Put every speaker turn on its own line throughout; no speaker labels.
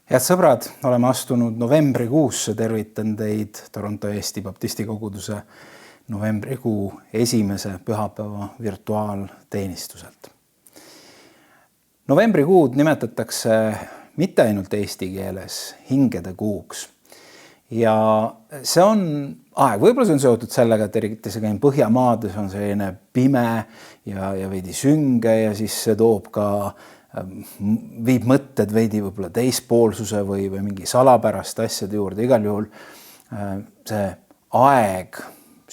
Head sõbrad, oleme astunud novembrikuusse, tervitan teid Toronto Eesti Baptisti Koguduse novembrikuu esimese pühapäeva virtuaalteenistuselt. Novembrikuud nimetatakse mitte ainult eesti keeles hingede kuuks. Ja see on aeg, võib-olla see on seotud sellega, et eriti see käin Põhjamaades on selline pime ja veidi sünge ja siis see toob ka viib mõtted veidi võib-olla teispoolsuse või mingi salapäraste asjade juurde. Igal juhul see aeg,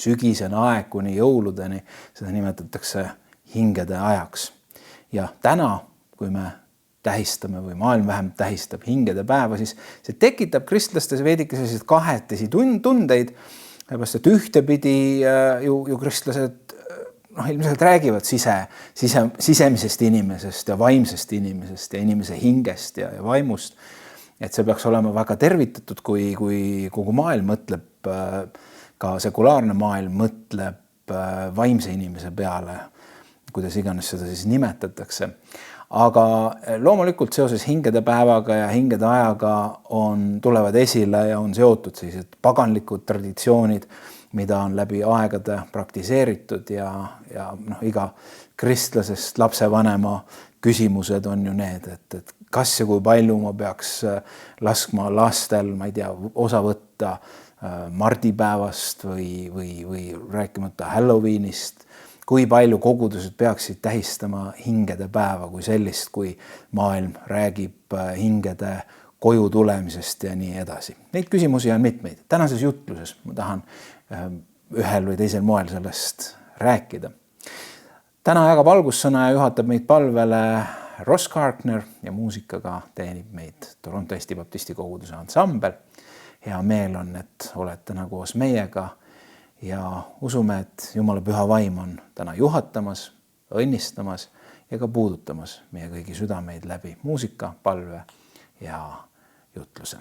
sügisene aeg kuni jõuludeni, seda nimetatakse hingede ajaks. Ja täna, kui me tähistame või maailm vähemalt tähistab hingede päeva, siis see tekitab kristlastes veidike selliseid kahetisi tundeid, sellepärast et ühtepidi ju kristlased ilmselt räägivad sisemisest inimesest ja vaimsest inimesest ja inimese hingest ja vaimust. Et see peaks olema väga tervitatud, kui kogu maailm mõtleb, ka sekulaarne maailm mõtleb vaimse inimese peale, kuidas iganes seda siis nimetatakse. Aga loomulikult seoses hingede päevaga ja hingede ajaga tulevad esile ja on seotud sellised paganlikud traditsioonid, mida on läbi aegade praktiseeritud ja iga kristlasest lapsevanema küsimused on ju need, et kas ja kui palju ma peaks laskma lastel, ma ei tea, osa võtta mardipäevast või rääkimata Halloweenist, kui palju kogudused peaksid tähistama hingede päeva kui sellist, kui maailm räägib hingede koju tulemisest ja nii edasi. Neid küsimusi on mitmeid. Tänases jutluses ma tahan ühel või teisel moel sellest rääkida. Täna jagab algussõna ja juhatab meid palvele Ross Karkner ja muusikaga teenib meid Toronto Eesti Baptisti Koguduse ansambel. Hea meel on, et olete täna koos meiega ja usume, et Jumala püha vaim on täna juhatamas, õnnistamas ja ka puudutamas meie kõigi südameid läbi muusika, palve ja jutluse.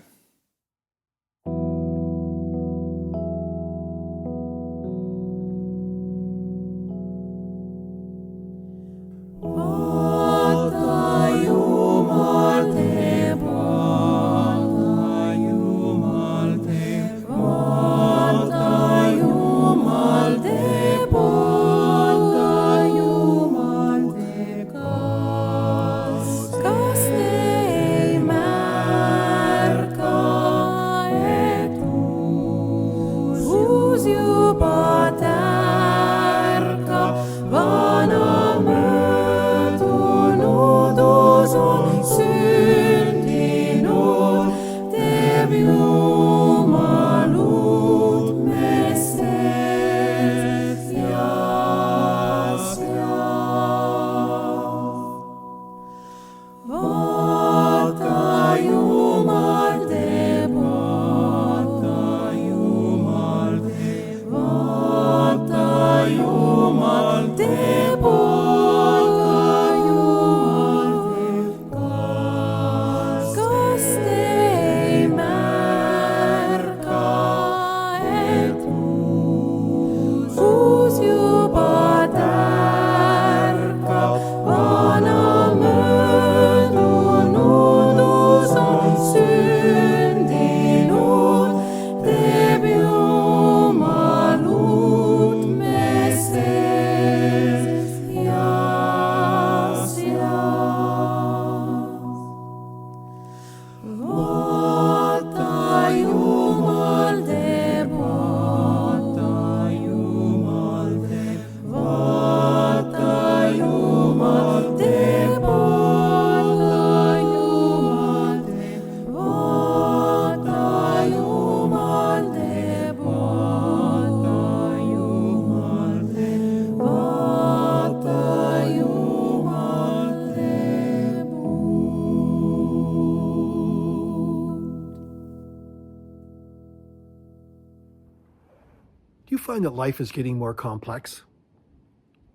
Do you find that life is getting more complex?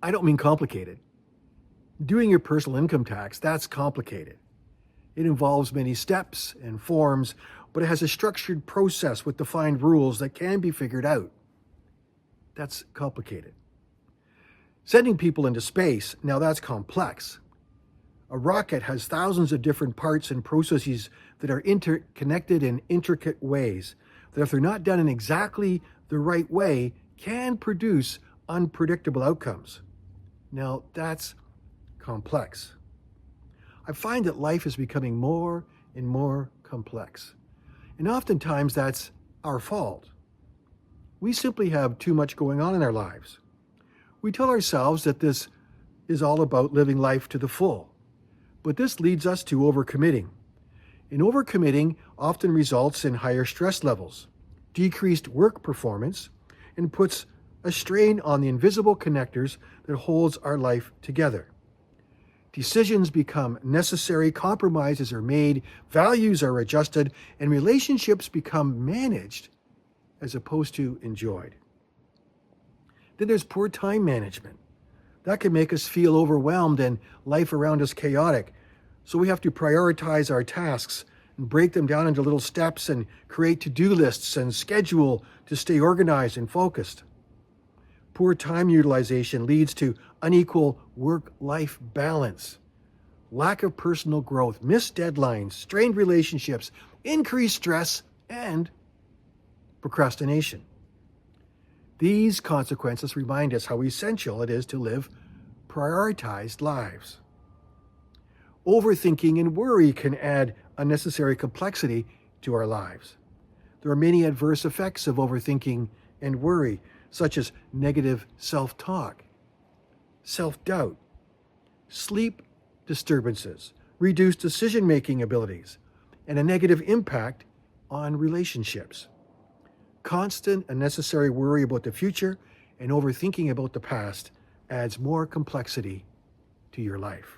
I don't mean complicated. Doing your personal income tax, that's complicated. It involves many steps and forms, but it has a structured process with defined rules that can be figured out. That's complicated. Sending people into space, now that's complex. A rocket has thousands of different parts and processes that are interconnected in intricate ways, that if they're not done in exactly the right way, can produce unpredictable outcomes. Now, that's complex. I find that life is becoming more and more complex. And oftentimes that's our fault. We simply have too much going on in our lives. We tell ourselves that this is all about living life to the full. But this leads us to overcommitting. And overcommitting often results in higher stress levels, decreased work performance, and puts a strain on the invisible connectors that holds our life together. Decisions become necessary, compromises are made, values are adjusted, and relationships become managed as opposed to enjoyed. Then there's poor time management. That can make us feel overwhelmed and life around us chaotic. So we have to prioritize our tasks and break them down into little steps and create to-do lists and schedule to stay organized and focused. Poor time utilization leads to unequal work-life balance, lack of personal growth, missed deadlines, strained relationships, increased stress, and procrastination. These consequences remind us how essential it is to live prioritized lives. Overthinking and worry can add unnecessary complexity to our lives. There are many adverse effects of overthinking and worry, such as negative self-talk, self-doubt, sleep disturbances, reduced decision-making abilities, and a negative impact on relationships. Constant unnecessary worry about the future and overthinking about the past adds more complexity to your life.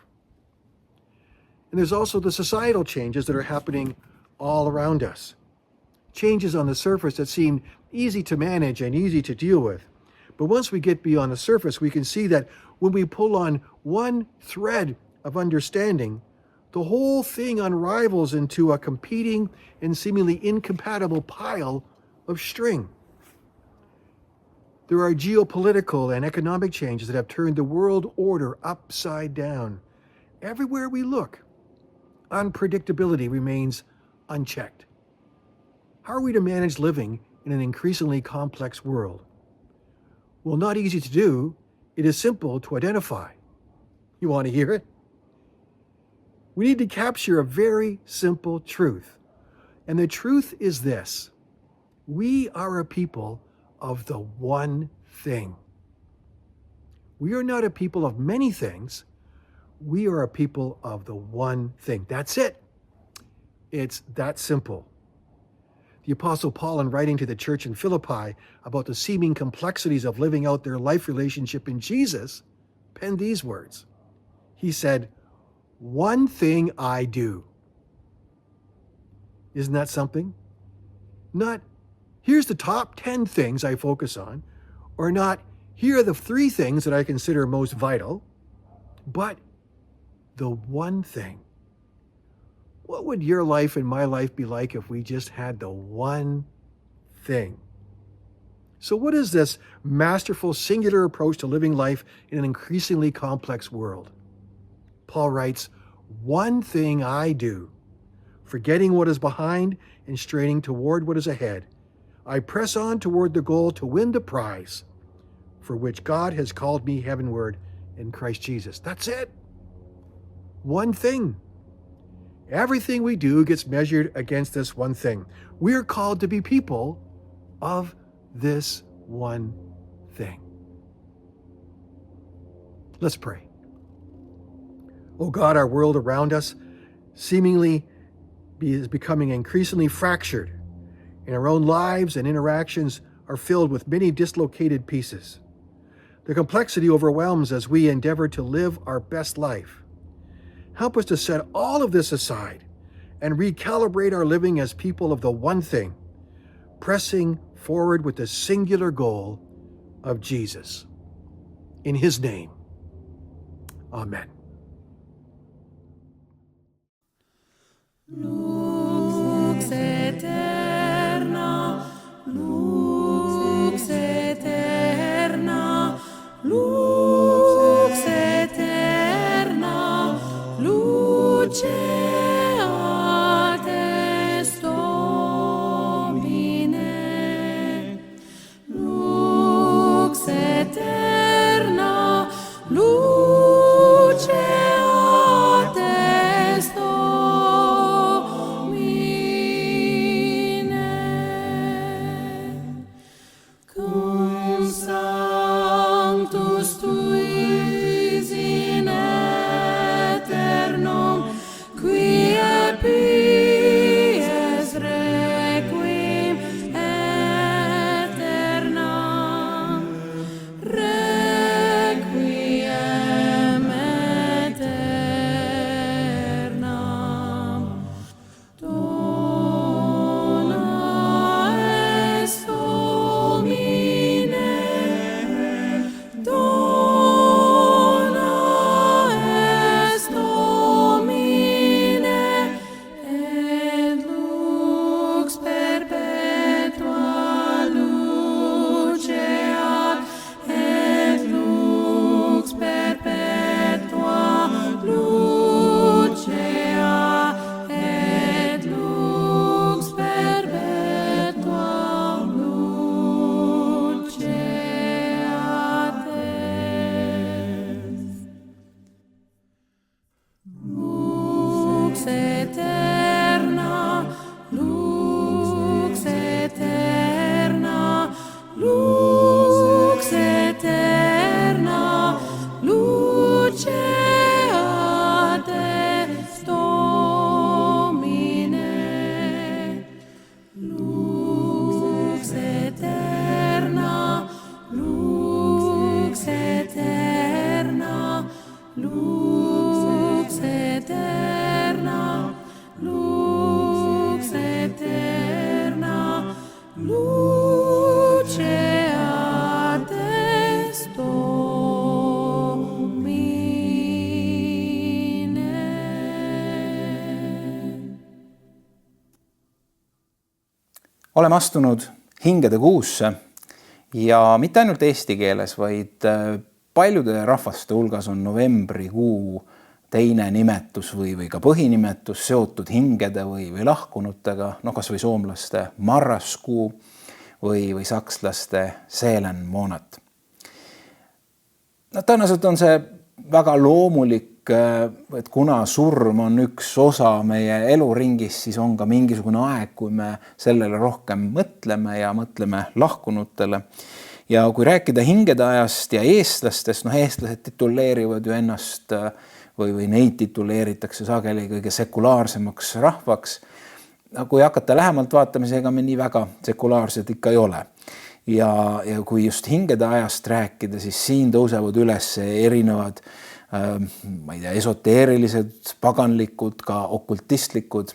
And there's also the societal changes that are happening all around us. Changes on the surface that seem easy to manage and easy to deal with. But once we get beyond the surface, we can see that when we pull on one thread of understanding, the whole thing unravels into a competing and seemingly incompatible pile of string. There are geopolitical and economic changes that have turned the world order upside down. Everywhere we look, unpredictability remains unchecked. How are we to manage living in an increasingly complex world? Well, not easy to do. It is simple to identify. You want to hear it? We need to capture a very simple truth. And the truth is this: we are a people of the one thing. We are not a people of many things. We are a people of the one thing. That's it. It's that simple. The Apostle Paul, in writing to the church in Philippi about the seeming complexities of living out their life relationship in Jesus, penned these words. He said, "One thing I do." Isn't that something? Not, here's the top 10 things I focus on, or not, here are the 3 things that I consider most vital, but the one thing. What would your life and my life be like if we just had the one thing? So what is this masterful, singular approach to living life in an increasingly complex world? Paul writes, "One thing I do, forgetting what is behind and straining toward what is ahead, I press on toward the goal to win the prize for which God has called me heavenward in Christ Jesus." That's it. One thing. Everything we do gets measured against this one thing. We are called to be people of this one thing. Let's pray. Oh God, our world around us seemingly is becoming increasingly fractured, and our own lives and interactions are filled with many dislocated pieces. The complexity overwhelms as we endeavor to live our best life. Help us to set all of this aside and recalibrate our living as people of the one thing, pressing forward with the singular goal of Jesus. In his name, amen.
Lux aeterna, lux aeterna, lux aeterna, lux lux eterna, lux eterna, luce ad est Domine.
Oleme astunud hingede kuusse ja mitte ainult eesti keeles, vaid paljude rahvaste hulgas on novembrikuu teine nimetus või ka põhinimetus seotud hingede või lahkunutega, kas või soomlaste marraskuu või sakslaste Seelenmonat. Tõenäoliselt on see väga loomulik, et kuna surm on üks osa meie eluringist, siis on ka mingisugune aeg, kui me sellele rohkem mõtleme ja mõtleme lahkunutele. Ja kui rääkida hingede ajast ja eestlastest, eestlased tituleerivad ju ennast või neid tituleeritakse sageli kõige sekulaarsemaks rahvaks. Kui hakata lähemalt vaatama, ega me nii väga sekulaarsed ikka ei ole. Ja kui just hingede ajast rääkida, siis siin tõusevad üles erinevad esoteerilised, paganlikud, ka okultistlikud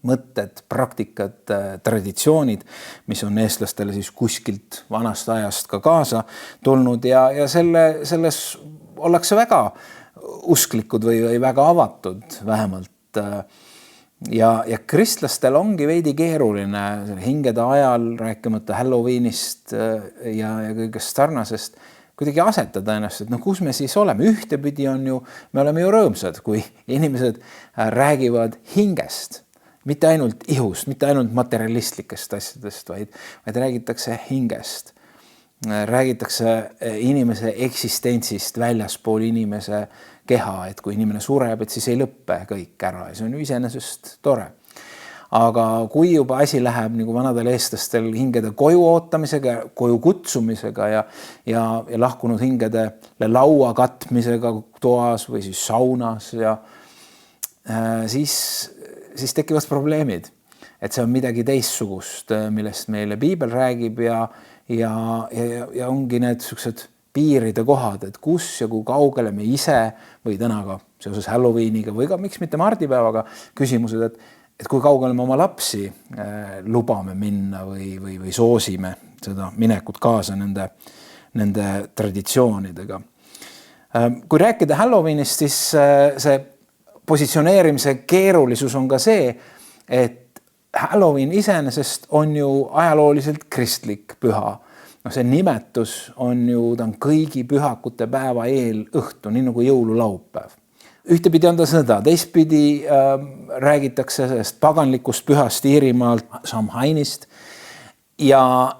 mõtted, praktikad, traditsioonid, mis on eestlastele siis kuskilt vanast ajast ka kaasa tulnud ja selles ollakse väga usklikud või väga avatud vähemalt. Ja kristlastel ongi veidi keeruline hingede ajal, rääkimata Halloweenist ja kõigest sarnasest, kuidagi asetada ennast, et kus me siis oleme. Ühtepidi me oleme ju rõõmsad, kui inimesed räägivad hingest, mitte ainult ihust, mitte ainult materialistlikest asjadest, vaid räägitakse hingest. Räägitakse inimese eksistentsist väljaspool inimese keha, et kui inimene sureb, et siis ei lõppe kõik ära ja see on ju iseenesest tore. Aga kui juba asi läheb nagu vanadel eestlastel hingede koju ootamisega, koju kutsumisega ja lahkunud hingedele laua katmisega toas või siis saunas ja siis tekivad probleemid. Et see on midagi teistsugust, millest meile piibel räägib ja ongi need sellised piiride kohad, et kus ja kui kaugele me ise või tänaga seoses Halloweeniga või ka miks mitte mardipäevaga küsimused, et kui kaugele me oma lapsi lubame minna või soosime seda minekut kaasa nende traditsioonidega. Kui rääkida Halloweenist, siis see positsioneerimise keerulisus on ka see, et Halloween iseenesest on ju ajalooliselt kristlik püha. See nimetus on ju, ta on kõigi pühakute päeva eelõhtu, nii nagu jõululaupäev. Ühtepidi on ta sõda, teistpidi räägitakse sellest paganlikust pühast Iirimaalt, Samhainist ja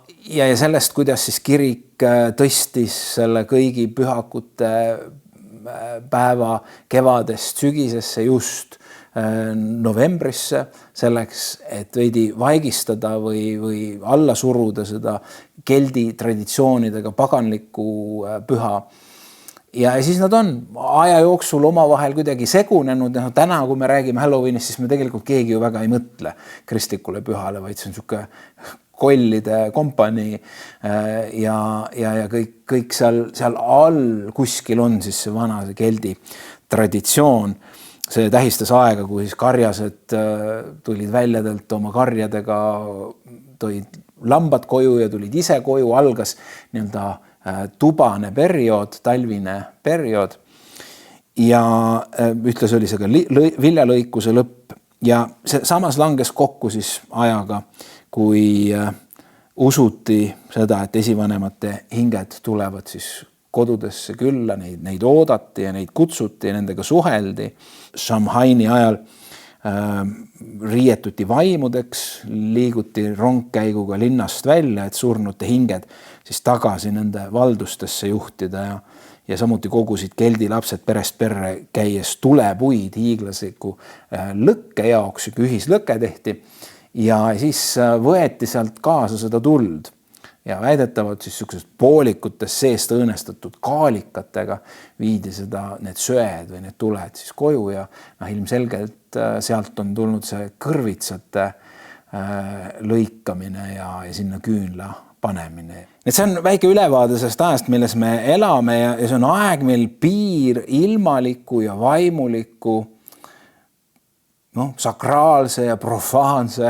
sellest, kuidas siis kirik tõstis selle kõigi pühakute päeva kevadest sügisesse just novembrisse selleks, et veidi vaigistada või alla suruda seda keldi traditsioonidega paganlikku püha. Ja siis nad on aja jooksul omavahel kuidagi segunenud. Täna, kui me räägime Halloweenist, siis me tegelikult keegi ju väga ei mõtle kristlikule pühale, vaid see on niisugune kollide kompanii ja kõik seal all kuskil on siis see vana keldi traditsioon. See tähistas aega, kui siis karjased tulid väljadelt oma karjadega, toid lambad koju ja tulid ise koju, algas tubane periood, talvine periood ja ühtlasi oli see ka viljalõikuse lõpp ja see samas langes kokku siis ajaga, kui usuti seda, et esivanemate hinged tulevad siis kodudesse külla, neid oodati ja neid kutsuti ja nendega suheldi. Samhaini ajal riietuti vaimudeks, liiguti rongkäiguga linnast välja, et surnute hinged siis tagasi nende valdustesse juhtida ja samuti kogusid keldi lapsed perest perre käies tulepuid hiiglasliku lõkke jaoks, ühislõke tehti ja siis võeti sealt kaasa seda tuld. Ja väidetavad siis sellised poolikutes seest õõnestatud kaalikatega viidi need söed või need tuled siis koju ja ilmselgelt sealt on tulnud see kõrvitsate lõikamine ja sinna küünla panemine. Et see on väike ülevaade sellest ajast, milles me elame ja see on aeg, mil piir ilmaliku ja vaimuliku, sakraalse ja profaanse,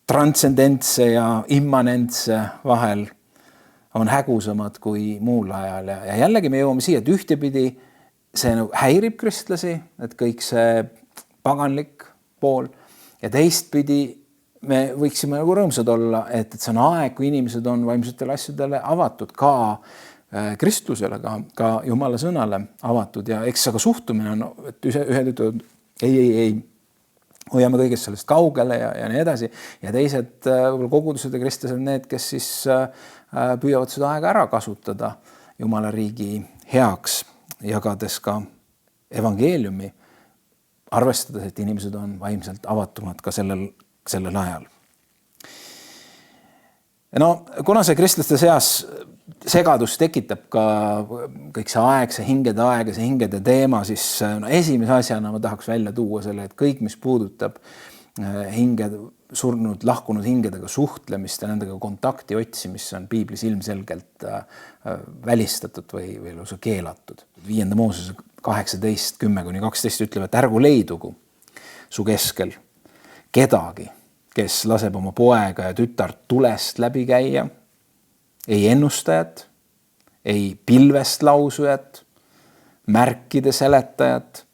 transcendentse ja immanentse vahel on hägusamad kui muul ajal. Ja jällegi me jõuame siia, et ühtepidi see häirib kristlasi, et kõik see paganlik pool ja teistpidi me võiksime rõõmsad olla, et see on aeg, kui inimesed on vaimsetele asjadele avatud, ka kristlusele, ka Jumala sõnale avatud ja eks aga suhtumine on, et ühed ütlevad ei, hoiame kõigest sellest kaugele ja nii edasi ja teised kogudused ja kristlased need, kes siis püüavad seda aega ära kasutada Jumala riigi heaks, jagades ka evangeeliumi, arvestades, et inimesed on vaimselt avatumad ka sellel ajal. No, kuna see kristlaste seas segadus tekitab ka kõik see aeg, see hingede teema, siis esimese asjana ma tahaks välja tuua selle, et kõik, mis puudutab surnud, lahkunud hingedega suhtlemist ja nendega kontakti otsimist, on piiblis ilmselgelt välistatud või lausa keelatud. 5. Moosese 18:10-12 ütleb, et ärgu leidugu su keskel kedagi, kes laseb oma poega ja tütart tulest läbi käia, ei ennustajat, ei pilvest lausujat, märkide seletajat,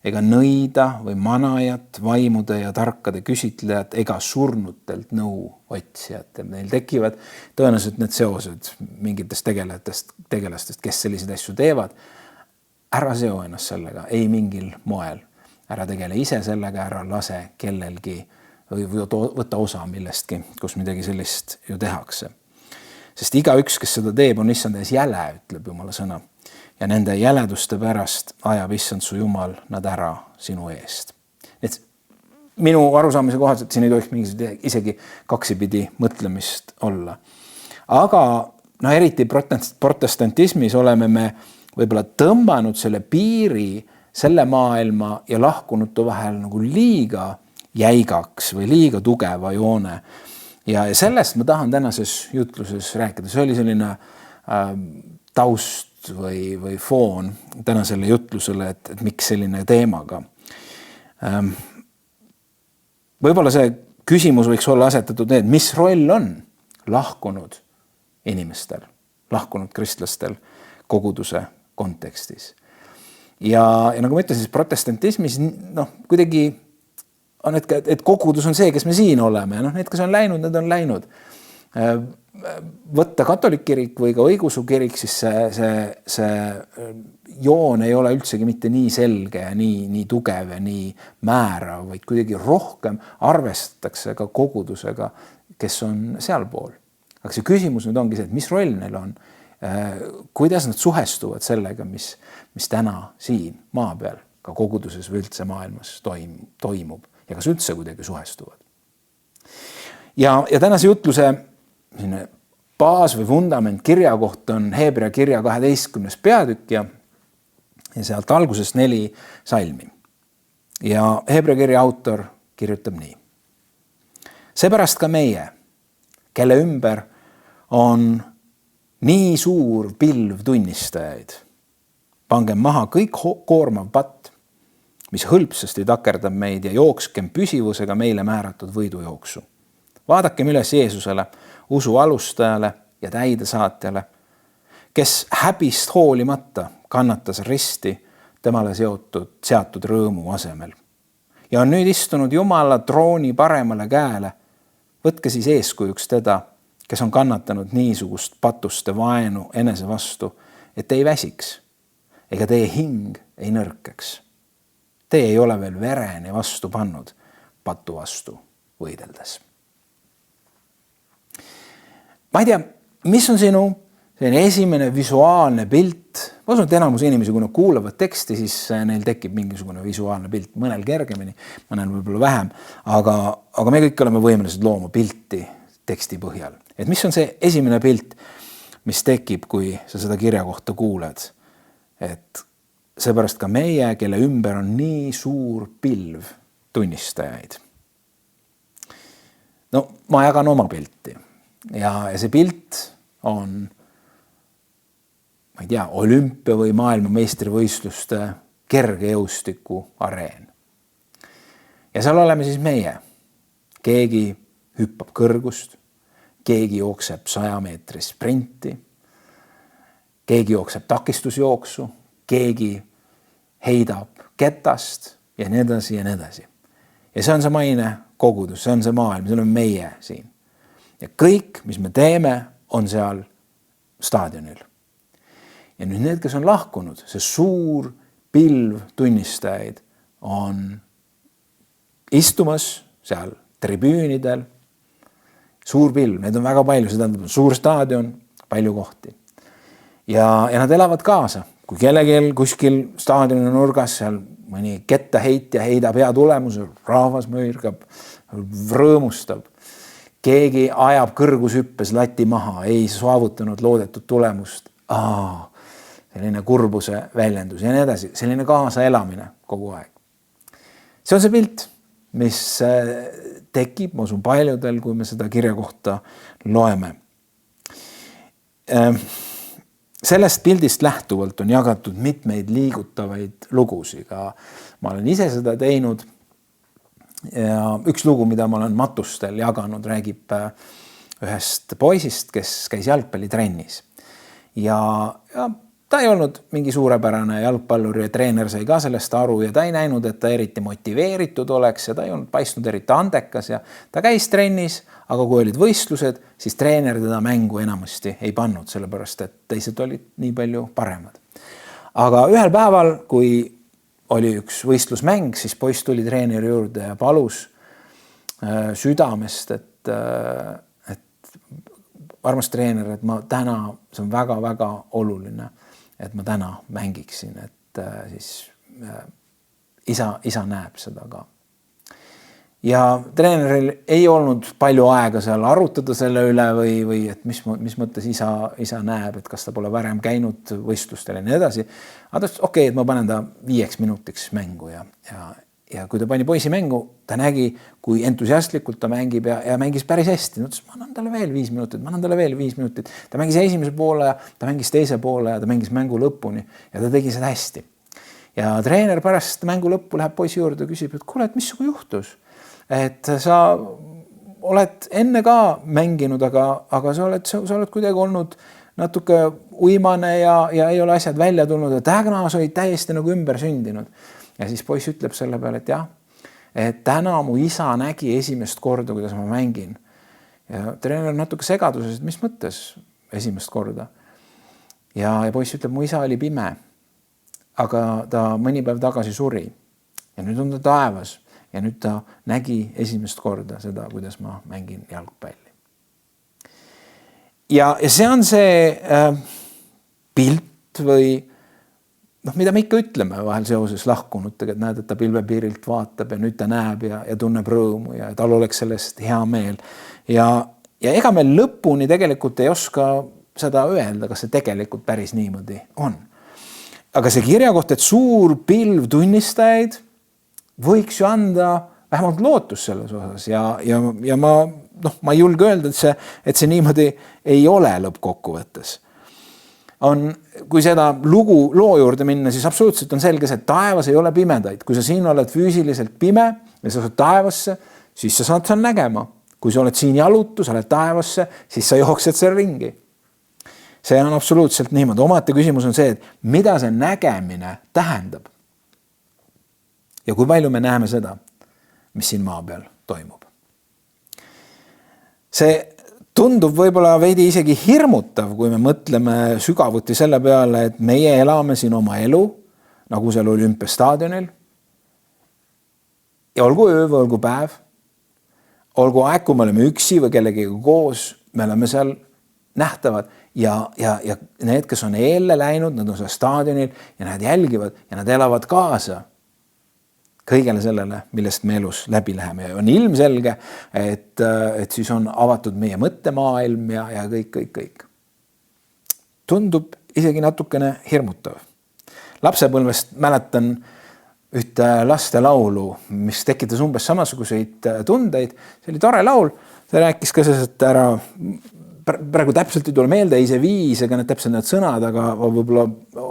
ega nõida või manajat, vaimude ja tarkade küsitlejat, ega surnutelt nõu otsijat. Ja neil tekivad tõenäoliselt need seosed mingitest tegelastest, kes selliseid asju teevad. Ära seo ennast sellega, ei mingil moel. Ära tegele ise sellega, ära lase kellelgi või võtta osa millestki, kus midagi sellist ju tehakse. Sest igaüks, kes seda teeb, on issand ees jäle, ütleb Jumala sõna. Ja nende jäleduste pärast ajab issand su Jumal nad ära sinu eest. Et minu arusaamise kohaselt siin ei tohiks mingisugust isegi kaksipidi mõtlemist olla. Aga eriti protestantismis oleme me võib-olla tõmbanud selle piiri selle maailma ja lahkunutu vahel nagu liiga jäigaks või liiga tugeva joone. Ja sellest ma tahan tänases jutluses rääkida. See oli selline taust või foon tänasele jutlusele, et miks selline teemaga. Võib-olla see küsimus võiks olla asetatud need, mis roll on lahkunud inimestel, lahkunud kristlastel koguduse kontekstis. Ja nagu ma ütlen, siis protestantismis kuidagi on, et kogudus on see, kes me siin oleme. Ja need, kes on läinud, need on läinud. Võtta katolik kirik või ka õigeusu kirik, siis see joon ei ole üldsegi mitte nii selge ja nii tugev ja nii määrav, vaid kuidagi rohkem arvestatakse ka kogudusega, kes on sealpool. Aga see küsimus nüüd ongi see, et mis roll neil on, kuidas nad suhestuvad sellega, mis täna siin maa peal, ka koguduses või üldse maailmas toimub ja kas üldse kuidagi suhestuvad. Ja tänase jutluse baas või vundament kirja kohta on Hebra kirja 12. peatükk ja sealt algusest 4 salmi. Ja Hebra kirja autor kirjutab nii. Seepärast ka meie, kelle ümber on nii suur pilv tunnistajaid, pangem maha kõik koormav patt, mis hõlpsasti takerdab meid ja jookskem püsivusega meile määratud võidujooksu. Vaadakem üles Jeesusele, usu alustajale ja täidesaatjale, kes häbist hoolimata kannatas risti temale seatud rõõmu asemel. Ja on nüüd istunud Jumala trooni paremale käele. Võtke siis eeskujuks teda, kes on kannatanud niisugust patuste vaenu enese vastu, et ei väsiks, ega teie hing ei nõrkeks. Teie ei ole veel vereni vastu pannud patu vastu võideldes. Ma ei tea, mis on sinu esimene visuaalne pilt. Ma usun, et enamus inimesi, kui nad kuulavad teksti, siis neil tekib mingisugune visuaalne pilt. Mõnel kergemini, mõnel võib-olla vähem. Aga me kõik oleme võimelised looma pilti teksti põhjal. Et mis on see esimene pilt, mis tekib, kui sa seda kirja kohta kuuled? Et seepärast ka meie, kelle ümber on nii suur pilv tunnistajaid. No, ma jagan oma pilti. ja see pilt on, ma ei tea, olümpia või maailmameistrivõistluste kergejõustiku areen. Ja seal oleme siis meie. Keegi hüppab kõrgust, keegi jookseb 100 meetri sprinti, keegi jookseb takistusjooksu, keegi heidab ketast ja nii edasi ja nii edasi. Ja see on see maine kogudus, see on see maailm, see on meie siin. Ja kõik, mis me teeme, on seal staadionil. Ja nüüd need, kes on lahkunud, see suur pilv tunnistajaid on istumas seal tribüünidel. Suur pilv, need on väga palju, see tähendab suur staadion, palju kohti. Ja nad elavad kaasa. Kui kellegil kuskil staadioni nurgas seal mõni kettaheitja heidab hea tulemus, rahvas mõirgab, rõõmustab. Keegi ajab kõrgushüppes lati maha, ei saavutanud loodetud tulemust. Selline kurbuse väljendus ja nii edasi. Selline kaasa elamine kogu aeg. See on see pilt, mis tekib, ma usun paljudel, kui me seda kirja kohta loeme. Sellest pildist lähtuvalt on jagatud mitmeid liigutavaid lugusiga. Ma olen ise seda teinud. Ja üks lugu, mida ma olen matustel jaganud, räägib ühest poisist, kes käis jalgpallitrennis. Ja ta ei olnud mingi suurepärane jalgpallur ja treener sai ka sellest aru ja ta ei näinud, et ta eriti motiveeritud oleks ja ta ei olnud paistnud eriti andekas ja ta käis trennis, aga kui olid võistlused, siis treener teda mängu enamasti ei pannud, sellepärast et teised olid nii palju paremad. Aga ühel päeval, kui oli üks võistlusmäng, siis poiss tuli treeneri juurde ja palus südamest, et armas treener, et ma täna, see on väga-väga oluline, et ma täna mängiksin, et siis isa näeb seda ka. Ja treeneril ei olnud palju aega seal arutada selle üle või et mis mõttes isa näeb, et kas ta pole varem käinud võistlustel ja nii edasi. Aga ta ütles, okei, et ma panen ta 5 minutiks mängu ja kui ta pani poisi mängu, ta nägi, kui entusiastlikult ta mängib ja mängis päris hästi. Ta ütles, ma annan talle veel 5 minutit, ma annan talle veel 5 minutit. Ta mängis esimese poole ja ta mängis teise poole ja ta mängis mängu lõpuni ja ta tegi seda hästi. Ja treener pärast mängu lõppu läheb poisi juurde ja küsib, et kuule, et mis sugu juhtus? Et sa oled enne ka mänginud, aga sa oled kuidagi olnud natuke uimane ja ei ole asjad välja tulnud, et täna sa olid täiesti nagu ümber sündinud. Ja siis poiss ütleb selle peale, et jah, et täna mu isa nägi esimest korda, kuidas ma mängin. Ja treener natuke segaduses, et mis mõttes esimest korda. Ja poiss ütleb, mu isa oli pime, aga ta mõni päev tagasi suri. Ja nüüd on ta taevas. Ja nüüd ta nägi esimest korda seda, kuidas ma mängin jalgpalli. Ja see on see pilt või mida me ikka ütleme vahel seoses lahkunutega, et näed, et ta pilvepiirilt vaatab ja nüüd ta näeb ja tunneb rõõmu ja tal oleks sellest hea meel. Ja ega me lõpuni tegelikult ei oska seda öelda, kas see tegelikult päris niimoodi on. Aga see kirja kohta, et suur pilv tunnistajaid võiks ju anda vähemalt lootus selles osas ja ma ei julge öelda, et see niimoodi ei ole lõppkokkuvõttes. Kui seda loo juurde minna, siis absoluutselt on selge, et taevas ei ole pimedaid. Kui sa siin oled füüsiliselt pime ja sa saad taevasse, siis sa saad seal nägema. Kui sa oled siin jalutu, sa oled taevasse, siis sa jooksed seal ringi. See on absoluutselt niimoodi. Omate küsimus on see, et mida see nägemine tähendab? Ja kui palju me näeme seda, mis siin maa peal toimub. See tundub võib-olla veidi isegi hirmutav, kui me mõtleme sügavuti selle peale, et meie elame siin oma elu, nagu seal olümpiastaadionil. Ja olgu öö või olgu päev, olgu aeg, kui me oleme üksi või kellegiga koos, me oleme seal nähtavad. Ja need, kes on eelle läinud, nad on seal staadionil ja nad jälgivad ja nad elavad kaasa kõigele sellele, millest me elus läbi läheme. Ja on ilmselge, et siis on avatud meie mõttemaailm ja kõik. Tundub isegi natukene hirmutav. Lapsepõlvest mäletan ühte lastelaulu, mis tekitas umbes samasuguseid tundeid. See oli tore laul, ta rääkis ka sellest, et ära, praegu täpselt ei tule meelde, ei see viis ega need täpselt need sõnad, aga võib-olla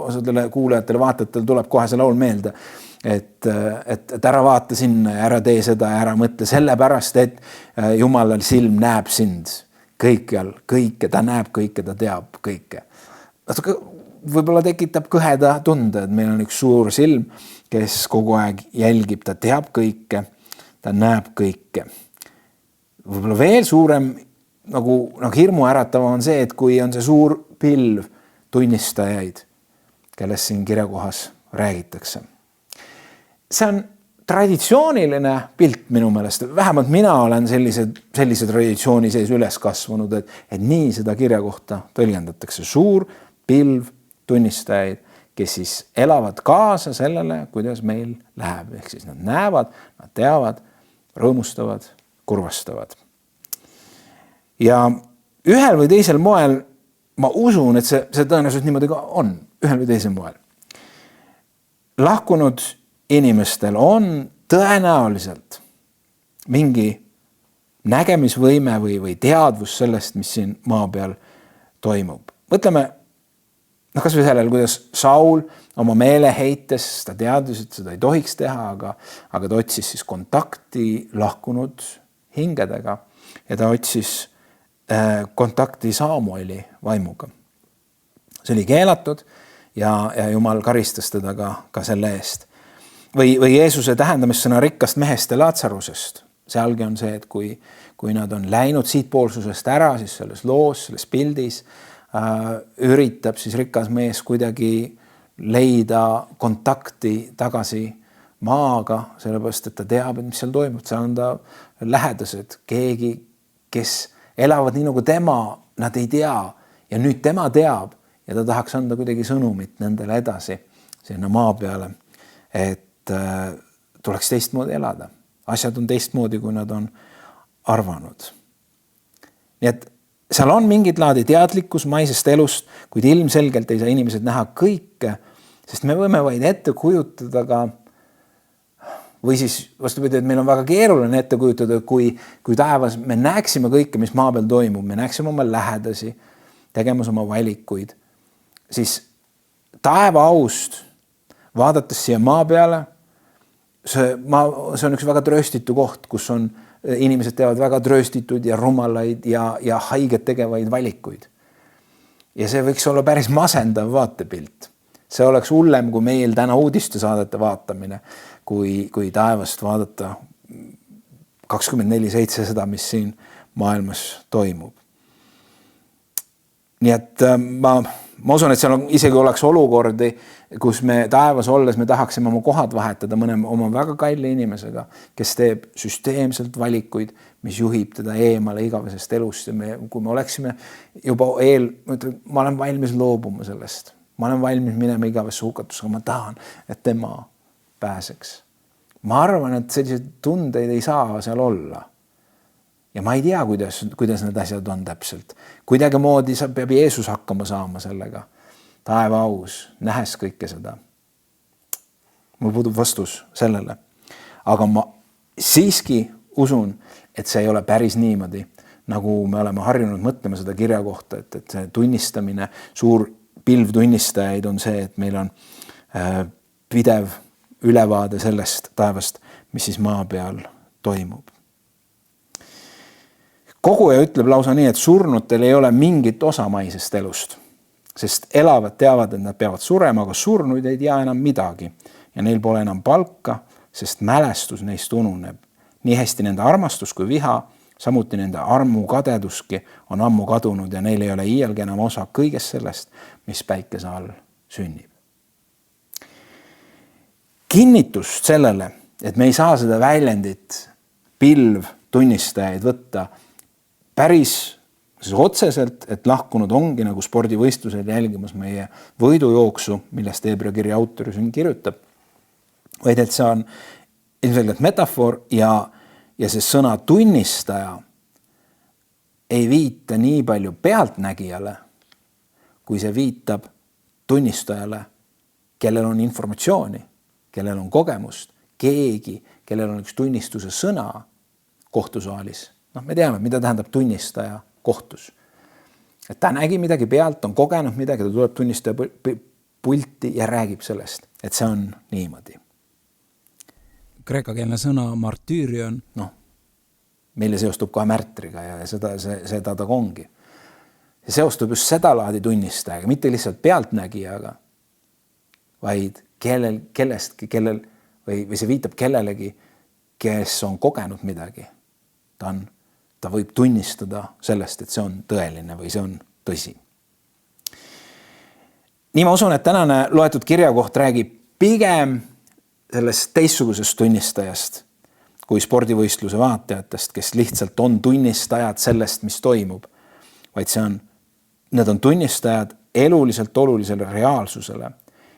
osadele kuulajatele, vaatajatele tuleb kohe see laul meelde. Et ära vaata sinna ja ära tee seda ja ära mõtle sellepärast, et Jumalal silm näeb sind kõikjal, kõike, ta näeb kõike, ta teab kõike. Võib-olla tekitab kõheda tunde, et meil on üks suur silm, kes kogu aeg jälgib, ta teab kõike, ta näeb kõike. Võib-olla veel suurem nagu hirmu äratava on see, et kui on see suur pilv tunnistajaid, kellest siin kirjakohas räägitakse. See on traditsiooniline pilt minu meelest. Vähemalt mina olen sellise traditsiooni sees üles kasvanud, et nii seda kirja kohta tõlgendatakse. Suur pilv tunnistajaid, kes siis elavad kaasa sellele, kuidas meil läheb. Ehk siis nad näevad, nad teavad, rõõmustavad, kurvastavad. Ja ühel või teisel moel ma usun, et see tõenäoliselt niimoodi ka on. Ühel või teisel moel. Lahkunud inimestel on tõenäoliselt mingi nägemisvõime või teadvus sellest, mis siin maa peal toimub. Mõtleme kas või sellel, kuidas Saul oma meeleheites, ta teadis, et seda ei tohiks teha, aga ta otsis siis kontakti lahkunud hingedega ja ta otsis kontakti Samueli vaimuga. See oli keelatud ja Jumal karistas teda ka selle eest. Või Jeesuse tähendamissõna rikkast mehest ja Laatsarusest. Sealgi on see, et kui nad on läinud siitpoolsusest ära, siis selles loos, selles pildis, üritab siis rikas mees kuidagi leida kontakti tagasi maaga, sellepärast, et ta teab, et mis seal toimub. Seal on ta lähedased, keegi, kes elavad nii nagu tema, nad ei tea ja nüüd tema teab ja ta tahaks anda kuidagi sõnumit nendele edasi sinna maa peale, et tuleks teistmoodi elada. Asjad on teistmoodi, kui nad on arvanud. Nii et seal on mingid laadi teadlikkus maisest elust, kuid ilmselgelt ei saa inimesed näha kõike, sest me võime vaid ette kujutada ka, või siis vastupidi, et meil on väga keeruline ette kujutada, kui taevas me näeksime kõike, mis maa peal toimub, me näeksime oma lähedasi, tegemas oma valikuid, siis taeva aust vaadates siia maa peale, see on üks väga trööstitu koht, kus on inimesed teevad väga trööstitud ja rumalaid ja haiget tegevaid valikuid. Ja see võiks olla päris masendav vaatepilt. See oleks hullem, kui meil täna uudistesaadete vaatamine, kui taevast vaadata 24/7 seda, mis siin maailmas toimub. Nii et ma usun, et seal isegi oleks olukordi, kus me taevas olles me tahaksime oma kohad vahetada mõne oma väga kalli inimesega, kes teeb süsteemselt valikuid, mis juhib teda eemale igavesest elust. Ja kui me oleksime juba ma olen valmis loobuma sellest. Ma olen valmis minema igavesse hukatusse, aga ma tahan, et tema pääseks. Ma arvan, et selliseid tundeid ei saa seal olla. Ja ma ei tea, kuidas need asjad on täpselt. Kuidagi moodi peab Jeesus hakkama saama sellega. Taeva aus, nähes kõike seda. Mul puudub vastus sellele. Aga ma siiski usun, et see ei ole päris niimoodi, nagu me oleme harjunud mõtlema seda kirja kohta, et see tunnistamine, suur pilv tunnistajaid on see, et meil on pidev ülevaade sellest taevast, mis siis maa peal toimub. Koguja ütleb lausa nii, et surnutel ei ole mingit osa maisest elust, sest elavad teavad, et nad peavad surema, aga surnuid ei tea enam midagi ja neil pole enam palka, sest mälestus neist ununeb. Nii hästi nende armastus kui viha, samuti nende armu kadeduski on ammu kadunud ja neil ei ole iialgi enam osa kõigest sellest, mis päikese all sünnib. Kinnitust sellele, et me ei saa seda väljendit pilv tunnistajaid võtta päris otseselt, et lahkunud ongi nagu spordivõistlusel jälgimas meie võidujooksu, millest Hebra kirja autor siin kirjutab, vaid et see on ilmselgelt metafoor ja see sõna tunnistaja ei viita nii palju pealtnägijale, kui see viitab tunnistajale, kellel on informatsiooni, kellel on kogemust, keegi, kellel on üks tunnistuse sõna kohtusaalis. Me teame, mida tähendab tunnistaja kohtus. Et ta nägi midagi pealt, on kogenud midagi, ta tuleb tunnistaja pulti ja räägib sellest, et see on niimoodi.
Kreekakeelne sõna martüürion.
Meile seostub ka märtriga ja seda ta ongi. See seostub just seda laadi tunnistajaga, mitte lihtsalt pealtnägijaga, vaid või see viitab kellelegi, kes on kogenud midagi. Ta võib tunnistada sellest, et see on tõeline või see on tõsi. Nii ma usun, et tänane loetud kirjakoht räägib pigem sellest teistsugusest tunnistajast kui spordivõistluse vaatajatest, kes lihtsalt on tunnistajad sellest, mis toimub, vaid need on tunnistajad eluliselt olulisele reaalsusele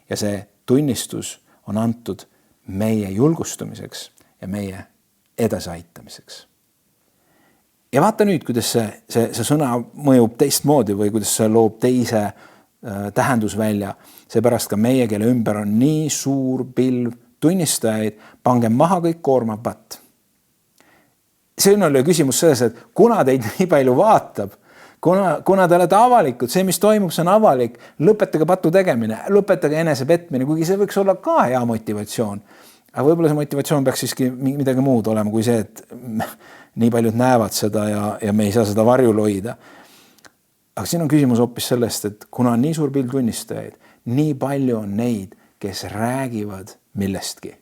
ja see tunnistus on antud meie julgustamiseks ja meie edasiaitamiseks. Ja vaata nüüd, kuidas see sõna mõjub teistmoodi või kuidas see loob teise tähendusvälja. Seepärast ka meie, kelle ümber on nii suur pilv tunnistajaid, pange maha kõik koormav patt. See on küsimus selles, et kuna teid nii palju vaatab, kuna te olete avalikud, see, mis toimub, see on avalik, lõpetage patu tegemine, lõpetage enese petmine, kuigi see võiks olla ka hea motivatsioon. Aga võib-olla see motivatsioon peaks siiski midagi muud olema kui see, et nii paljud näevad seda ja me ei saa seda varjul hoida. Aga siin on küsimus hoopis sellest, et kuna on nii suur pild tunnistajaid, nii palju on neid, kes räägivad millestki,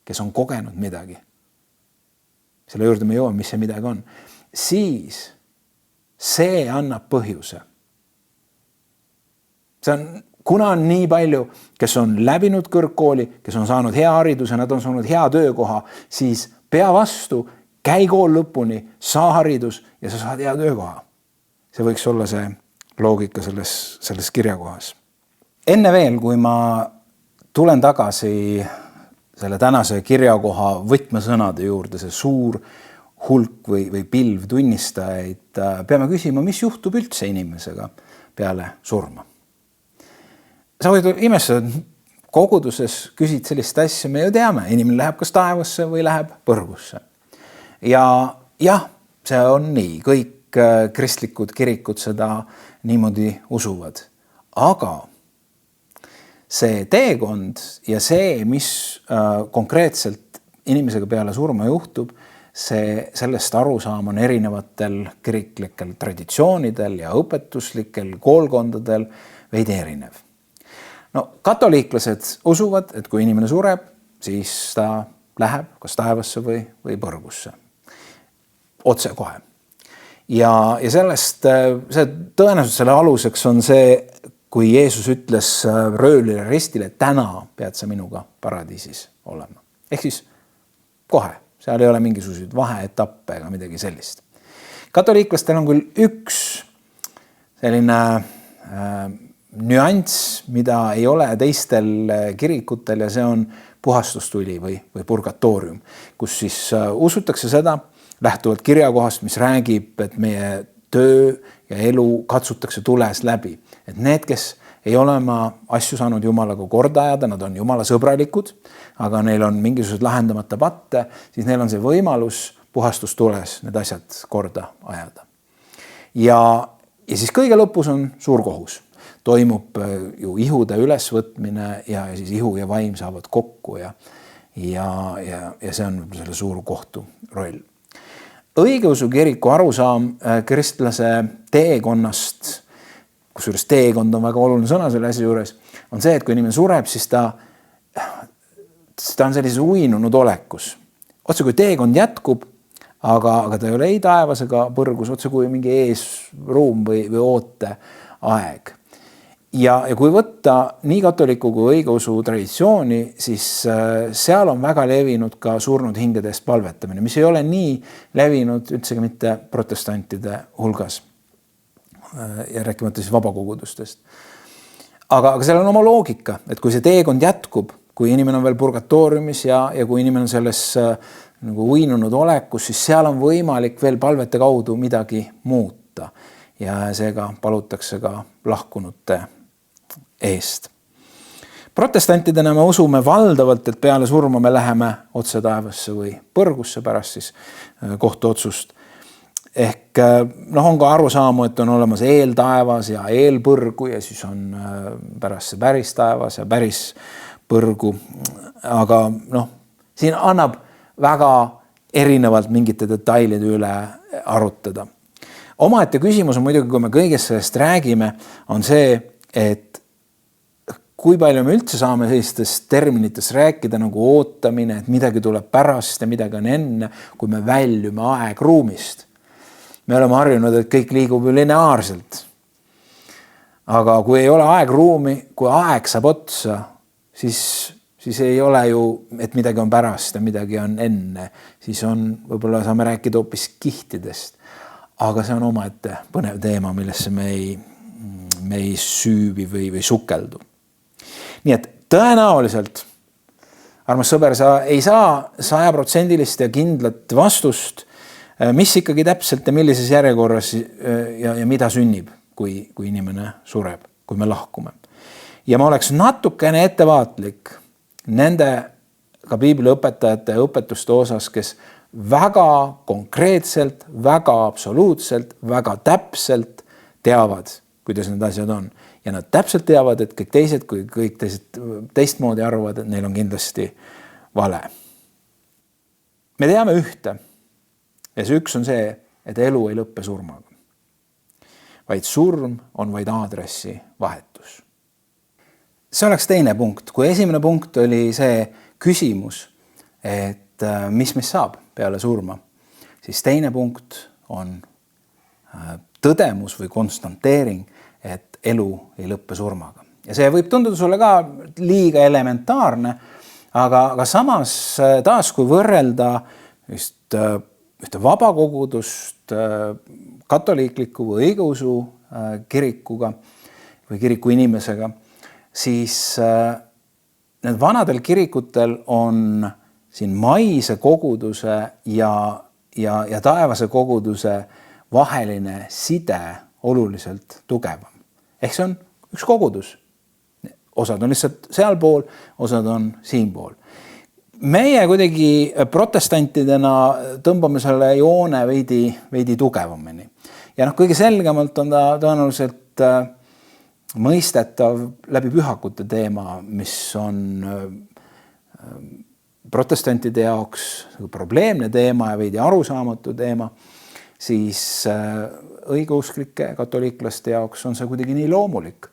kes on kogenud midagi. Selle juurde me jõuame, mis see midagi on. Siis see annab põhjuse. Kuna on nii palju, kes on läbinud kõrgkooli, kes on saanud hea hariduse, nad on saanud hea töökoha, siis pea vastu, käi kool lõpuni, saa haridus ja sa saad hea töökoha. See võiks olla see loogika selles kirjakohas. Enne veel, kui ma tulen tagasi selle tänase kirjakoha võtmesõnade juurde, see suur hulk või pilv tunnistajaid, peame küsima, mis juhtub üldse inimesega peale surma. Sa võid imestada, koguduses küsid sellist asja, me ju teame, inimene läheb kas taevasse või läheb põrgusse. Ja jah, see on nii, kõik kristlikud kirikud seda niimoodi usuvad. Aga see teekond ja see, mis konkreetselt inimesega peale surma juhtub, sellest arusaam on erinevatel kiriklikel traditsioonidel ja õpetuslikel koolkondadel veidi erinev. Katoliiklased usuvad, et kui inimene sureb, siis ta läheb kas taevasse või põrgusse. Otse kohe. Ja sellest, tõenäoliselt selle aluseks on see, kui Jeesus ütles röövlile ristile, täna pead sa minuga paradiisis olema. Ehk siis kohe, seal ei ole mingisuguseid vaheetappe ega midagi sellist. Katoliiklastel on küll üks selline nüanss, mida ei ole teistel kirikutel ja see on puhastustuli või purgatoorium, kus siis usutakse seda, lähtuvalt kirjakohast, mis räägib, et meie töö ja elu katsutakse tules läbi. Et need, kes ei ole oma asju saanud Jumalaga korda ajada, nad on Jumala sõbralikud, aga neil on mingisugused lahendamata patte, siis neil on see võimalus puhastustules need asjad korda ajada. Ja siis kõige lõpus on suur kohus. Toimub ju ihude ülesvõtmine ja siis ihu ja vaim saavad kokku ja see on selle suur kohtu roll. Õigeusu kiriku arusaam kristlase teekonnast, kusjuures teekond on väga oluline sõna selle asja juures, on see, et kui inimene sureb, siis ta on sellises uinunud olekus. Otse kui teekond jätkub, aga ta ei ole ei taevas ega põrgus, otse kui mingi eesruum või oote aeg. Ja kui võtta nii katoliku kui õigeusu traditsiooni, siis seal on väga levinud ka surnud hingede eest palvetamine, mis ei ole nii levinud üldsegi mitte protestantide hulgas ja rääkimata siis vabakogudustest. Aga seal on oma loogika, et kui see teekond jätkub, kui inimene on veel purgatooriumis ja kui inimene on selles nagu uinunud olekus, siis seal on võimalik veel palvete kaudu midagi muuta ja seega palutakse ka lahkunute eest. protestantidena me usume valdavalt, et peale surma me läheme otse taevasse või põrgusse pärast siis kohtuotsust. Ehk on ka arusaamu, et on olemas eeltaevas ja eelpõrgu ja siis on pärast see päris taevas ja päris põrgu. Aga siin annab väga erinevalt mingite detailide üle arutada. Omaette küsimus on muidugi, kui me kõigest sellest räägime, on see, et kui palju me üldse saame sellistest terminitest rääkida nagu ootamine, et midagi tuleb pärast ja midagi on enne, kui me väljume aegruumist. Me oleme harjunud, et kõik liigub lineaarselt. Aga kui ei ole aegruumi, kui aeg saab otsa, siis ei ole ju, et midagi on pärast ja midagi on enne. Siis võib-olla saame rääkida hoopis kihtidest. Aga see on omaette põnev teema, millesse me ei süübi või sukeldu. Nii et tõenäoliselt, armas sõber, sa ei saa 100% ja kindlat vastust, mis ikkagi täpselt ja millises järjekorras ja mida sünnib, kui inimene sureb, kui me lahkume. Ja ma oleks natukene ettevaatlik nende ka piibliõpetajate ja õpetuste osas, kes väga konkreetselt, väga absoluutselt, väga täpselt teavad, kuidas need asjad on. Ja nad täpselt teavad, et kõik teised, kui kõik teised teistmoodi arvavad, et neil on kindlasti vale. Me teame ühte. Ja see üks on see, et elu ei lõppe surmaga. Vaid surm on vaid aadressi vahetus. See oleks teine punkt. Kui esimene punkt oli see küsimus, et mis meist saab peale surma, siis teine punkt on tõdemus või konstanteering, et elu ei lõppe surmaga. Ja see võib tunduda sulle ka liiga elementaarne, aga samas taas, kui võrrelda ühte vabakogudust katoliikliku või õigeusu kirikuga või kiriku inimesega, siis need vanadel kirikutel on siin maise koguduse ja taevase koguduse vaheline side oluliselt tugevam. Ehk see on üks kogudus. Osad on lihtsalt sealpool, osad on siinpool. Meie kuidagi protestantidena tõmbame selle joone veidi tugevamini. Ja kõige selgemalt on ta tõenäoliselt mõistetav läbi pühakute teema, mis on protestantide jaoks probleemne teema ja veidi arusaamatu teema, siis õigeusklike katoliiklaste jaoks on see kuidagi nii loomulik,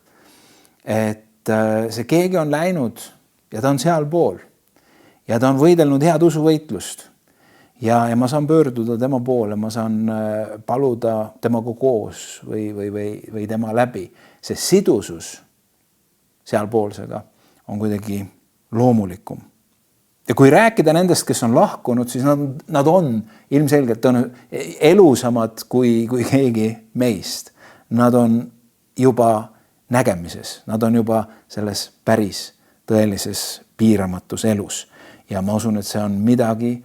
et see keegi on läinud ja ta on sealpool. Ja ta on võidelnud head usuvõitlust ja ma saan pöörduda tema poole, ma saan paluda temaga koos või tema läbi. See sidusus sealpoolsega on kuidagi loomulikum. Ja kui rääkida nendest, kes on lahkunud, siis nad on ilmselgelt elusamad kui keegi meist. Nad on juba nägemises, nad on juba selles päris tõelises piiramatus elus. Ja ma usun, et see on midagi,